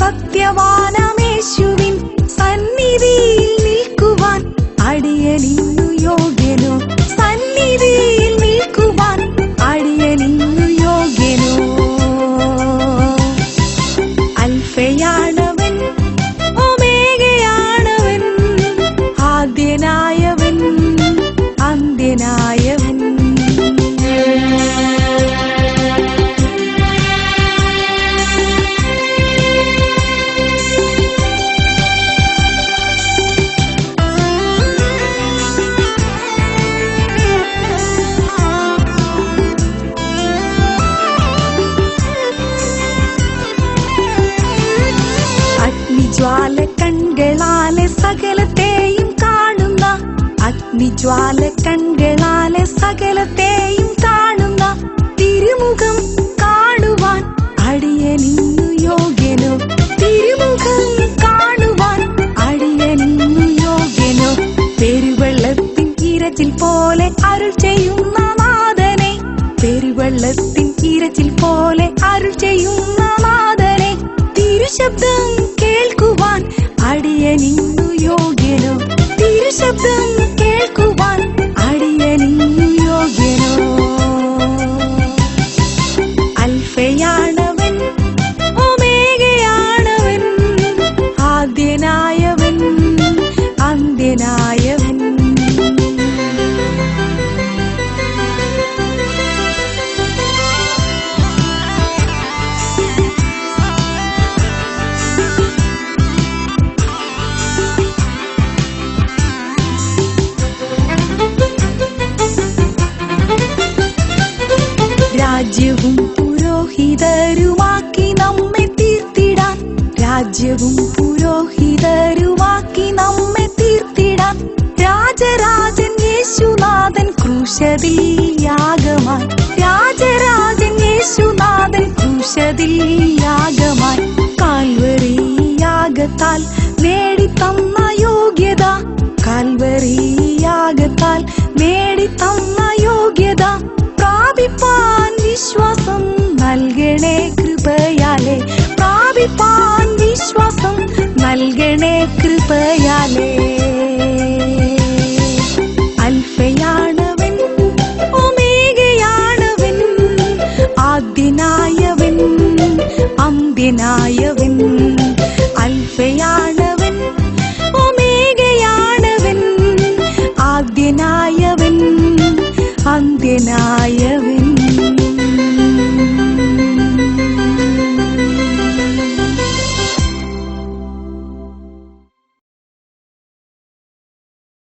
സത്യവാനമേശുവിൻ സന്നിധിയിൽ നിൽക്കുവാൻ അടിയനിന്നു യോഗ്യനോ, സന്നിധിയിൽ നിൽക്കുവാൻ അടിയനിന്നു യോഗ്യനോ. അൽഫയാണവൻ, ഒമേഗയാണവൻ, ആദ്യനായവൻ, അന്ത്യനായവൻ. അഗ്നിജ്വാല കൺകളാലെ സകലത്തെയും കാണുന്ന, അഗ്നിജ്വാല കൺകളാലെ സകലത്തെയും കാണുന്ന തിരുമുഖം കാണുവാൻ അടിയനിന്നു യോഗ്യനോ, തിരുമുഖം കാണുവാൻ അടിയനിന്നു യോഗ്യനോ. പെരുവെള്ളത്തിൻ ഇരച്ചിൽ പോലെ അരുൾ ചെയ്യുന്ന നാഥനെ, പെരുവെള്ളത്തിൻ ഇരച്ചിൽ പോലെ അരുൾ ചെയ്യുന്ന നാഥനെ. തിരുശബ്ദം കേൾക്കുവാൻ അടിയനിന്നു യോഗ്യനോ, തിരുശബ്ദം കേൾക്കുവാൻ അടിയനിന്നു യോഗ്യനോ. അൽഫയാണവൻ, ഒമേഗയാണവൻ, ആദ്യനായവൻ, അന്ത്യനായവൻ. രാജ്യവും പുരോഹിതരുമാക്കി നമ്മെ തീർത്തിടാൻ, രാജ്യവും പുരോഹിതരുമാക്കി നമ്മെ തീർത്തിടാൻ രാജരാജൻ യേശുനാഥൻ ക്രൂശതിൽ യാഗമായി, രാജരാജൻ യേശുനാഥൻ ക്രൂശതിൽ യാഗമായി. കാൽവറി യാഗത്താൽ നേടിത്തന്ന യോഗ്യത, കാൽവറി യാഗത്താൽ നേടിത്തന്ന യോഗ്യത പ്രാപിപ്പാൻ വിശ്വാസം നൽകണേ കൃപയാലേ, പ്രാപിപ്പാൻ വിശ്വാസം നൽകണേ കൃപയാലേ. അൽഫയാണവൻ, ഒമേഗയാണവൻ, ആദ്യനായവൻ, അന്ത്യനായവൻ.